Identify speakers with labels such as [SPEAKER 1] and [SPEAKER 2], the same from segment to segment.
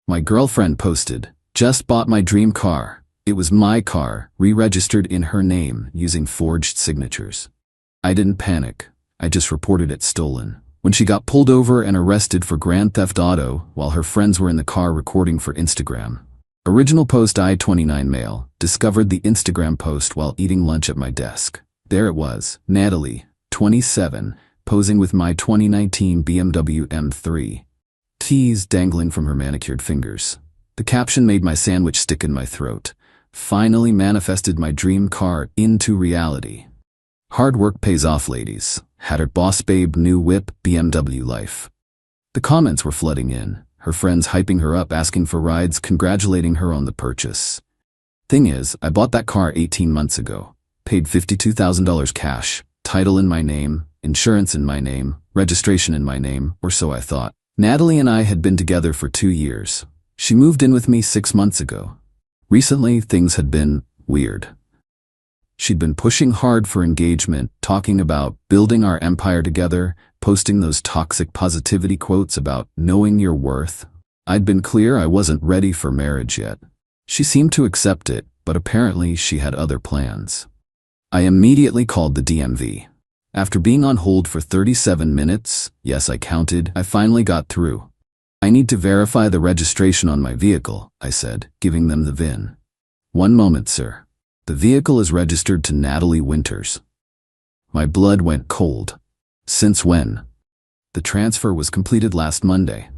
[SPEAKER 1] My girlfriend posted, "Just bought my dream car." It was my car, re-registered in her name using forged signatures. I didn't panic. I just reported it stolen. When she got pulled over and arrested for Grand Theft Auto while her friends were in the car recording for Instagram. Original post I-29 male, discovered the Instagram post while eating lunch at my desk. There it was, Natalie, 27, posing with my 2019 BMW M3. Tease dangling from her manicured fingers. The caption made my sandwich stick in my throat. Finally manifested my dream car into reality. Hard work pays off, ladies. Had her boss babe new whip, BMW life. The comments were flooding in, her friends hyping her up, asking for rides, congratulating her on the purchase. Thing is, I bought that car 18 months ago. Paid $52,000 cash, title in my name, insurance in my name, registration in my name, or so I thought. Natalie and I had been together for 2 years. She moved in with me 6 months ago. Recently, things had been weird. She'd been pushing hard for engagement, talking about building our empire together, posting those toxic positivity quotes about knowing your worth. I'd been clear I wasn't ready for marriage yet. She seemed to accept it, but apparently she had other plans. I immediately called the DMV. After being on hold for 37 minutes, yes, I counted, I finally got through. "I need to verify the registration on my vehicle," I said, giving them the VIN. "One moment, sir. The vehicle is registered to Natalie Winters." My blood went cold. Since when? The transfer was completed last Monday,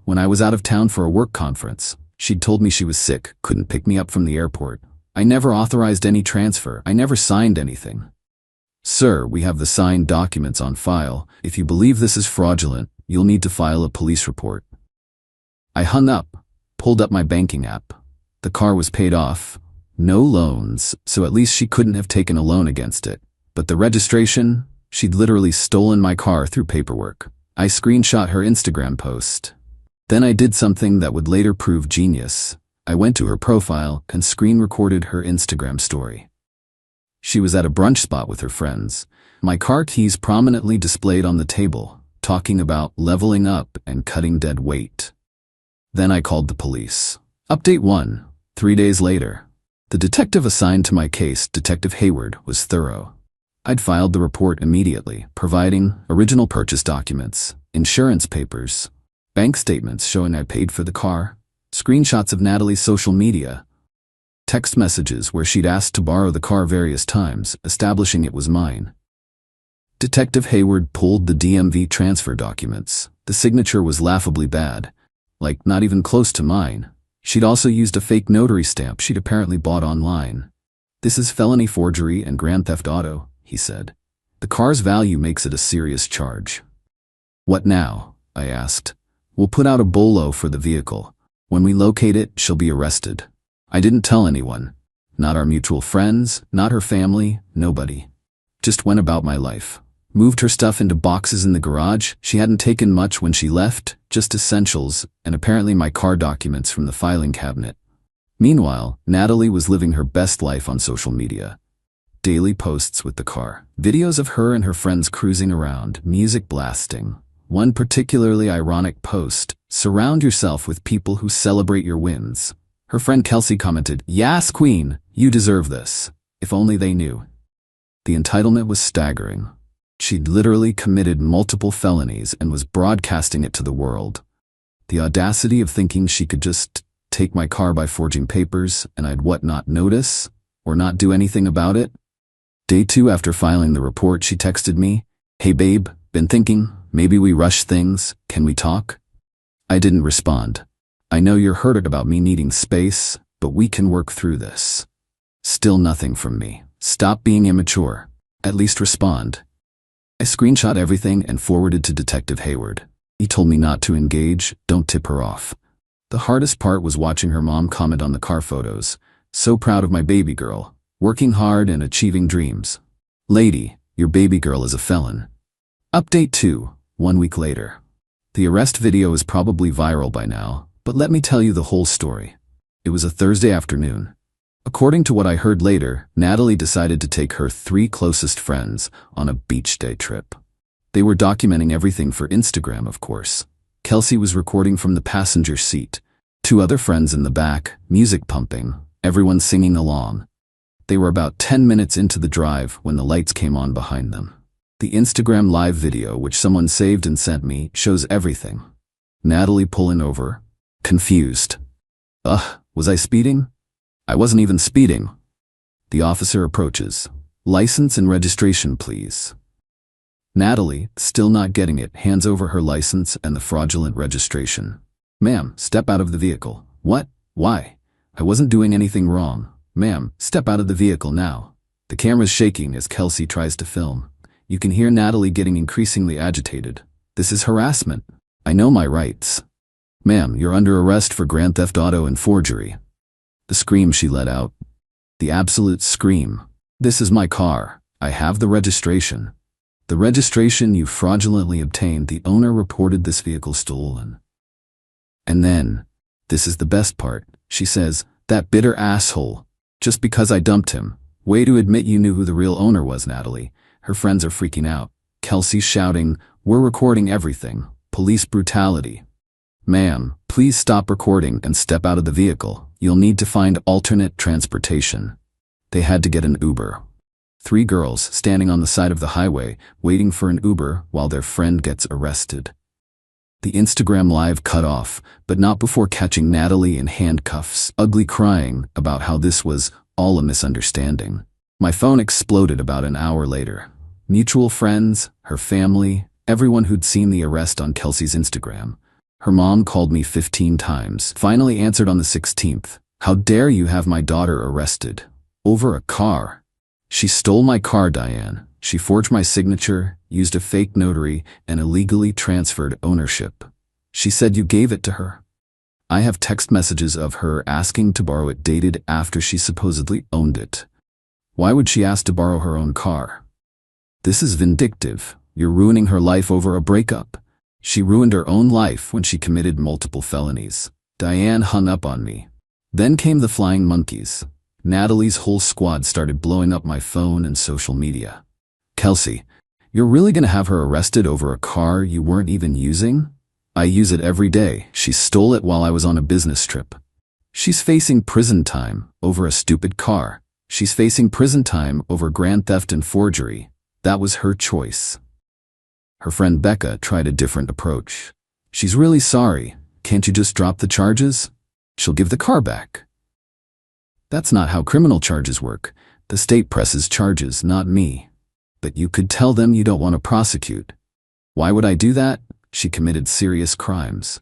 [SPEAKER 1] when I was out of town for a work conference. She'd told me she was sick, couldn't pick me up from the airport. I never authorized any transfer. I never signed anything. "Sir, we have the signed documents on file. If you believe this is fraudulent, you'll need to file a police report." I hung up, pulled up my banking app. The car was paid off. No loans, so at least she couldn't have taken a loan against it. But the registration? She'd literally stolen my car through paperwork. I screenshot her Instagram post. Then I did something that would later prove genius. I went to her profile and screen recorded her Instagram story. She was at a brunch spot with her friends. My car keys prominently displayed on the table, talking about leveling up and cutting dead weight. Then I called the police. Update 1. 3 days later. The detective assigned to my case, Detective Hayward, was thorough. I'd filed the report immediately, providing original purchase documents, insurance papers, bank statements showing I paid for the car, screenshots of Natalie's social media, text messages where she'd asked to borrow the car various times, establishing it was mine. Detective Hayward pulled the DMV transfer documents. The signature was laughably bad, like not even close to mine. She'd also used a fake notary stamp she'd apparently bought online. "This is felony forgery and Grand Theft Auto," he said. "The car's value makes it a serious charge." "What now?" I asked. "We'll put out a bolo for the vehicle. When we locate it, she'll be arrested." I didn't tell anyone. Not our mutual friends, not her family, nobody. Just went about my life. Moved her stuff into boxes in the garage. She hadn't taken much when she left, just essentials, and apparently my car documents from the filing cabinet. Meanwhile, Natalie was living her best life on social media. Daily posts with the car. Videos of her and her friends cruising around, music blasting. One particularly ironic post, "Surround yourself with people who celebrate your wins." Her friend Kelsey commented, "Yas, queen, you deserve this. If only they knew." The entitlement was staggering. She'd literally committed multiple felonies and was broadcasting it to the world. The audacity of thinking she could just take my car by forging papers and I'd not notice or not do anything about it. Day 2 after filing the report, she texted me, "Hey babe, been thinking, maybe we rush things, can we talk?" I didn't respond. "I know you're hurt about me needing space, but we can work through this." Still nothing from me. Stop being immature. At least respond. I screenshot everything and forwarded to Detective Hayward. He told me not to engage, don't tip her off. The hardest part was watching her mom comment on the car photos. "So proud of my baby girl, working hard and achieving dreams." Lady, your baby girl is a felon. Update 2, 1 week later. The arrest video is probably viral by now, but let me tell you the whole story. It was a Thursday afternoon. According to what I heard later, Natalie decided to take her 3 closest friends on a beach day trip. They were documenting everything for Instagram, of course. Kelsey was recording from the passenger seat. Two other friends in the back, music pumping, everyone singing along. They were about 10 minutes into the drive when the lights came on behind them. The Instagram live video, which someone saved and sent me, shows everything. Natalie pulling over, confused. Was I speeding? I wasn't even speeding. The officer approaches. License and registration, please. Natalie, still not getting it, hands over her license and the fraudulent registration. Ma'am, step out of the vehicle. What? Why? I wasn't doing anything wrong. Ma'am, step out of the vehicle now. The camera's shaking as Kelsey tries to film. You can hear Natalie getting increasingly agitated. This is harassment. I know my rights. Ma'am, you're under arrest for grand theft auto and forgery. The scream she let out. The absolute scream. This is my car. I have the registration. The registration you fraudulently obtained. The owner reported this vehicle stolen. And then, this is the best part, she says, that bitter asshole. Just because I dumped him. Way to admit you knew who the real owner was, Natalie. Her friends are freaking out. Kelsey's shouting, we're recording everything. Police brutality. Ma'am, please stop recording and step out of the vehicle. You'll need to find alternate transportation. They had to get an Uber. 3 girls standing on the side of the highway, waiting for an Uber while their friend gets arrested. The Instagram live cut off, but not before catching Natalie in handcuffs, ugly crying about how this was all a misunderstanding. My phone exploded about an hour later. Mutual friends, her family, everyone who'd seen the arrest on Kelsey's Instagram. Her mom called me 15 times, finally answered on the 16th. How dare you have my daughter arrested? Over a car. She stole my car, Diane. She forged my signature, used a fake notary, and illegally transferred ownership. She said you gave it to her. I have text messages of her asking to borrow it dated after she supposedly owned it. Why would she ask to borrow her own car? This is vindictive. You're ruining her life over a breakup. She ruined her own life when she committed multiple felonies. Diane hung up on me. Then came the flying monkeys. Natalie's whole squad started blowing up my phone and social media. Kelsey, you're really gonna have her arrested over a car you weren't even using? I use it every day. She stole it while I was on a business trip. She's facing prison time over a stupid car. She's facing prison time over grand theft and forgery. That was her choice. Her friend Becca tried a different approach. She's really sorry. Can't you just drop the charges? She'll give the car back. That's not how criminal charges work. The state presses charges, not me. But you could tell them you don't want to prosecute. Why would I do that? She committed serious crimes.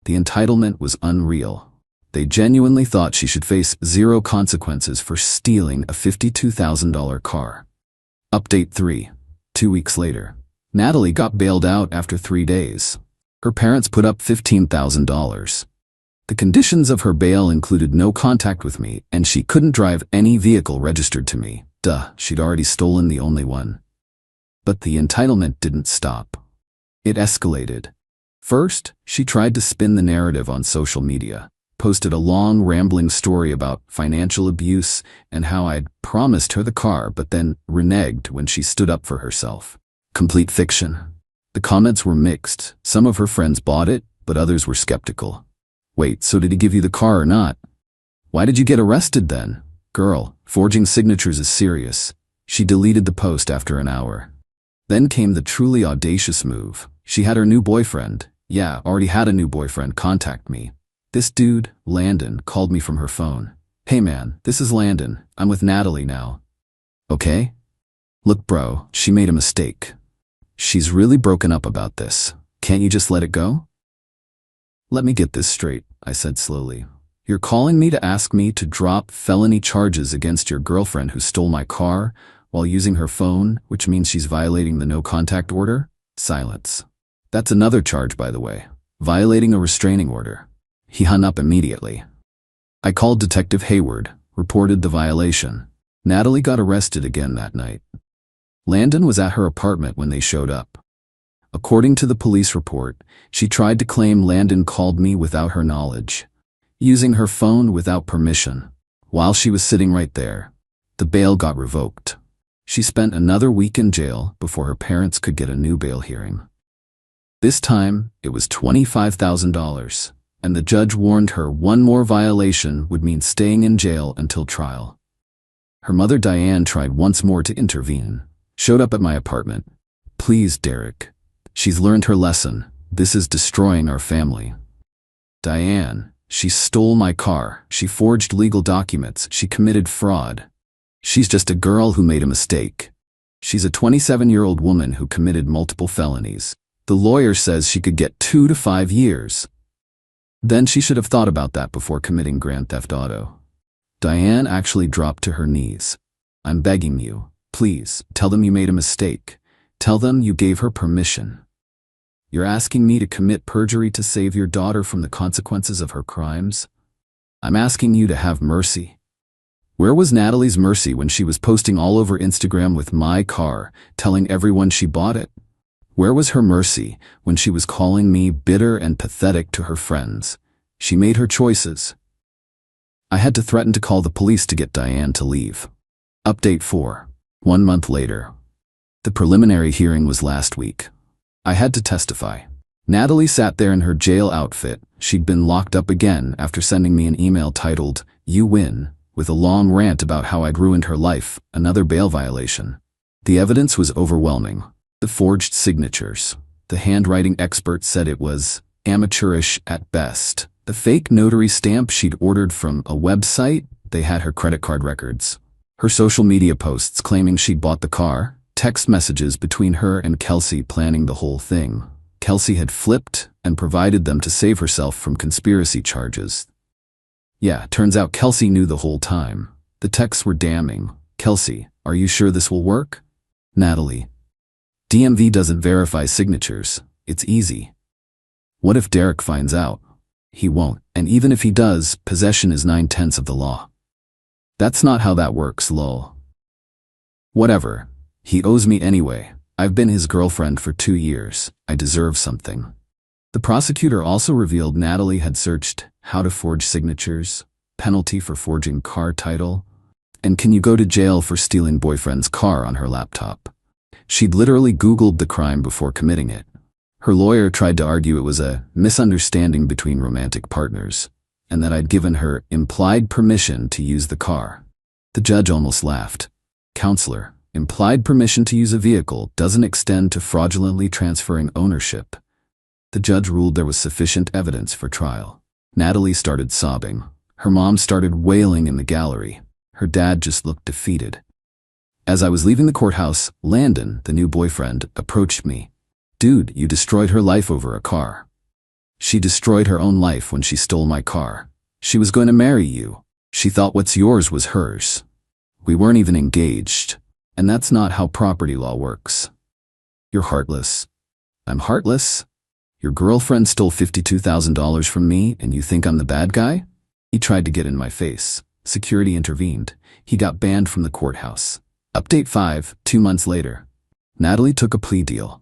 [SPEAKER 1] The entitlement was unreal. They genuinely thought she should face 0 consequences for stealing a $52,000 car. Update 3. 2 weeks later. Natalie got bailed out after 3 days. Her parents put up $15,000. The conditions of her bail included no contact with me, and she couldn't drive any vehicle registered to me. Duh, she'd already stolen the only one. But the entitlement didn't stop. It escalated. First, she tried to spin the narrative on social media, posted a long, rambling story about financial abuse and how I'd promised her the car but then reneged when she stood up for herself. Complete fiction. The comments were mixed. Some of her friends bought it, but others were skeptical. Wait, so did he give you the car or not? Why did you get arrested then? Girl, forging signatures is serious. She deleted the post after an hour. Then came the truly audacious move. She had her new boyfriend, already had a new boyfriend, contact me. This dude, Landon, called me from her phone. Hey man, this is Landon. I'm with Natalie now. Okay? Look bro, she made a mistake. She's really broken up about this. Can't you just let it go? Let me get this straight, I said slowly. You're calling me to ask me to drop felony charges against your girlfriend who stole my car while using her phone, which means she's violating the no contact order? Silence. That's another charge, by the way. Violating a restraining order. He hung up immediately. I called Detective Hayward, reported the violation. Natalie got arrested again that night. Landon was at her apartment when they showed up. According to the police report, she tried to claim Landon called me without her knowledge, using her phone without permission. While she was sitting right there, the bail got revoked. She spent another week in jail before her parents could get a new bail hearing. This time, it was $25,000, and the judge warned her one more violation would mean staying in jail until trial. Her mother Diane tried once more to intervene, showed up at my apartment. "Please, Derek. She's learned her lesson. This is destroying our family." "Diane, she stole my car. She forged legal documents. She committed fraud. She's just a girl who made a mistake. She's a 27-year-old woman who committed multiple felonies. The lawyer says she could get 2 to 5 years. Then she should have thought about that before committing grand theft auto." Diane actually dropped to her knees. "I'm begging you, please, tell them you made a mistake. Tell them you gave her permission. You're asking me to commit perjury to save your daughter from the consequences of her crimes? I'm asking you to have mercy." Where was Natalie's mercy when she was posting all over Instagram with my car, telling everyone she bought it? Where was her mercy when she was calling me bitter and pathetic to her friends? She made her choices. I had to threaten to call the police to get Diane to leave. Update 4. 1 month later. The preliminary hearing was last week. I had to testify. Natalie sat there in her jail outfit. She'd been locked up again after sending me an email titled, "You win," with a long rant about how I'd ruined her life, another bail violation. The evidence was overwhelming. The forged signatures. The handwriting expert said it was amateurish at best. The fake notary stamp she'd ordered from a website, they had her credit card records. Her social media posts claiming she'd bought the car, text messages between her and Kelsey planning the whole thing. Kelsey had flipped and provided them to save herself from conspiracy charges. Yeah, turns out Kelsey knew the whole time. The texts were damning. "Kelsey, are you sure this will work?" Natalie, "DMV doesn't verify signatures. It's easy." What if Derek finds out? He won't, and even if he does, possession is 9/10 of the law. That's not how that works, lol. Whatever. He owes me anyway. I've been his girlfriend for 2 years. I deserve something. The prosecutor also revealed Natalie had searched how to forge signatures, penalty for forging car title, and can you go to jail for stealing boyfriend's car on her laptop. She'd literally Googled the crime before committing it. Her lawyer tried to argue it was a misunderstanding between romantic partners, and that I'd given her implied permission to use the car. The judge almost laughed. "Counselor, implied permission to use a vehicle doesn't extend to fraudulently transferring ownership." The judge ruled there was sufficient evidence for trial. Natalie started sobbing. Her mom started wailing in the gallery. Her dad just looked defeated. As I was leaving the courthouse, Landon, the new boyfriend, approached me. "Dude, you destroyed her life over a car." "She destroyed her own life when she stole my car. She was going to marry you. She thought what's yours was hers. We weren't even engaged. And that's not how property law works." "You're heartless." "I'm heartless? Your girlfriend stole $52,000 from me and you think I'm the bad guy?" He tried to get in my face. Security intervened. He got banned from the courthouse. Update 5, 2 months later. Natalie took a plea deal.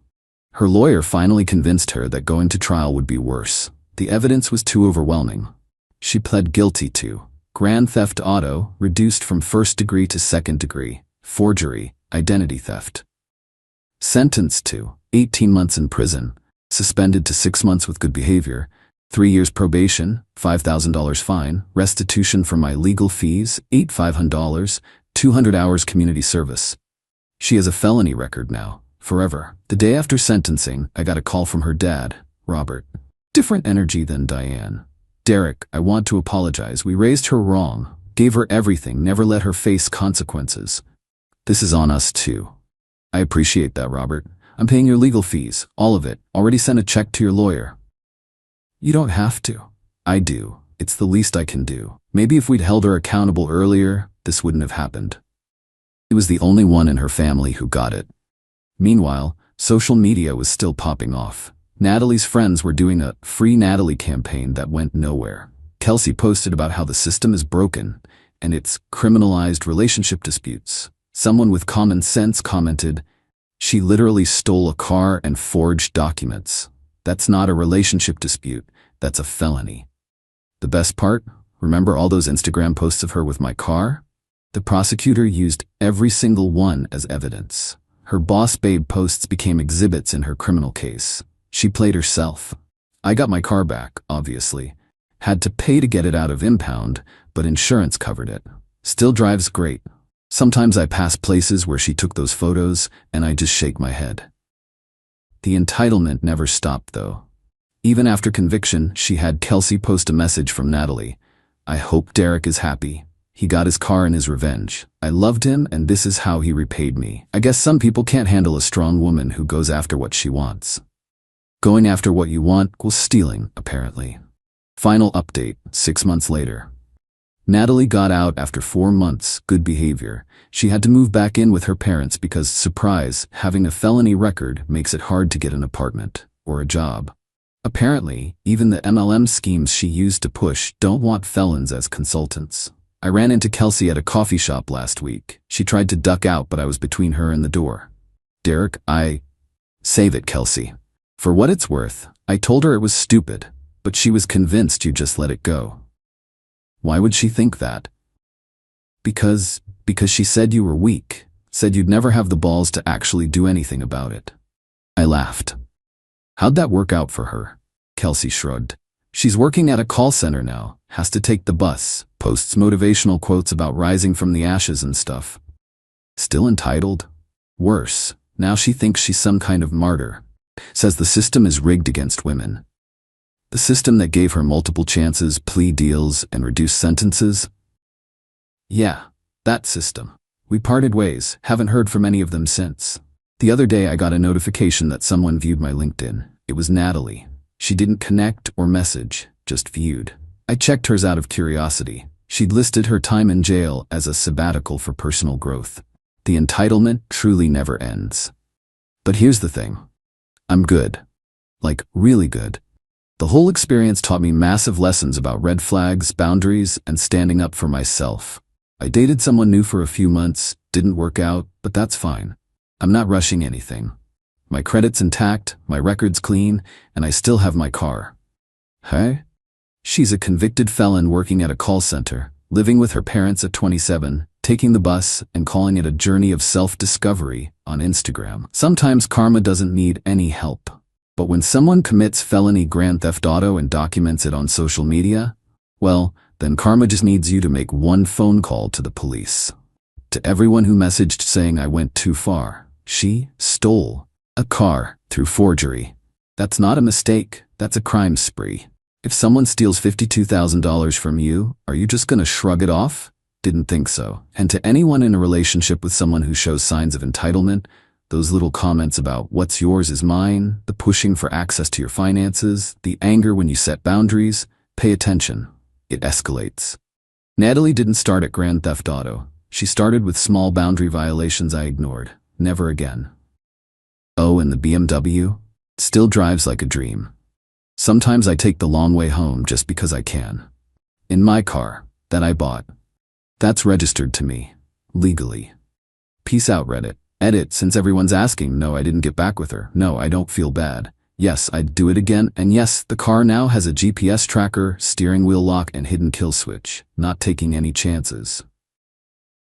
[SPEAKER 1] Her lawyer finally convinced her that going to trial would be worse. The evidence was too overwhelming. She pled guilty to grand theft auto, reduced from first degree to second degree, forgery, identity theft. Sentenced to 18 months in prison, suspended to 6 months with good behavior, 3 years probation, $5,000 fine, restitution for my legal fees, $8,500, 200 hours community service. She has a felony record now, forever. The day after sentencing, I got a call from her dad, Robert. Different energy than Diane. "Derek, I want to apologize. We raised her wrong, gave her everything, never let her face consequences. This is on us too." "I appreciate that, Robert. I'm paying your legal fees, all of it. Already sent a check to your lawyer." "You don't have to." "I do. It's the least I can do. Maybe if we'd held her accountable earlier, this wouldn't have happened." He was the only one in her family who got it. Meanwhile, social media was still popping off. Natalie's friends were doing a Free Natalie campaign that went nowhere. Kelsey posted about how the system is broken and it's criminalized relationship disputes. Someone with common sense commented, "She literally stole a car and forged documents. That's not a relationship dispute, that's a felony." The best part? Remember all those Instagram posts of her with my car? The prosecutor used every single one as evidence. Her boss babe posts became exhibits in her criminal case. She played herself. I got my car back, obviously. Had to pay to get it out of impound, but insurance covered it. Still drives great. Sometimes I pass places where she took those photos, and I just shake my head. The entitlement never stopped, though. Even after conviction, she had Kelsey post a message from Natalie. "I hope Derek is happy. He got his car in his revenge. I loved him, and this is how he repaid me." I guess some people can't handle a strong woman who goes after what she wants. Going after what you want equals stealing, apparently. Final update, 6 months later. Natalie got out after 4 months, good behavior. She had to move back in with her parents because, surprise, having a felony record makes it hard to get an apartment or a job. Apparently, even the MLM schemes she used to push don't want felons as consultants. I ran into Kelsey at a coffee shop last week. She tried to duck out, but I was between her and the door. "Derek, Save it, Kelsey." For what it's worth, I told her it was stupid, but she was convinced you just let it go. Why would she think that? Because she said you were weak, said you'd never have the balls to actually do anything about it. I laughed. How'd that work out for her? Kelsey shrugged. She's working at a call center now, has to take the bus, posts motivational quotes about rising from the ashes and stuff. Still entitled? Worse, now she thinks she's some kind of martyr. Says the system is rigged against women. The system that gave her multiple chances, plea deals, and reduced sentences? Yeah, that system. We parted ways, haven't heard from any of them since. The other day I got a notification that someone viewed my LinkedIn. It was Natalie. She didn't connect or message, just viewed. I checked hers out of curiosity. She'd listed her time in jail as a sabbatical for personal growth. The entitlement truly never ends. But here's the thing. I'm good. Like, really good. The whole experience taught me massive lessons about red flags, boundaries, and standing up for myself. I dated someone new for a few months, didn't work out, but that's fine. I'm not rushing anything. My credit's intact, my record's clean, and I still have my car. Hey? She's a convicted felon working at a call center, living with her parents at 27, taking the bus, and calling it a journey of self-discovery on Instagram. Sometimes karma doesn't need any help. But when someone commits felony grand theft auto and documents it on social media, well, then karma just needs you to make one phone call to the police. To everyone who messaged saying I went too far, she stole a car through forgery. That's not a mistake, that's a crime spree. If someone steals $52,000 from you, are you just gonna shrug it off? Didn't think so. And to anyone in a relationship with someone who shows signs of entitlement, those little comments about what's yours is mine, the pushing for access to your finances, the anger when you set boundaries, pay attention. It escalates. Natalie didn't start at grand theft auto. She started with small boundary violations I ignored. Never again. Oh, and the BMW? Still drives like a dream. Sometimes I take the long way home just because I can. In my car, that I bought. That's registered to me. Legally. Peace out, Reddit. Edit, since everyone's asking. No, I didn't get back with her. No, I don't feel bad. Yes, I'd do it again. And yes, the car now has a GPS tracker, steering wheel lock, and hidden kill switch. Not taking any chances.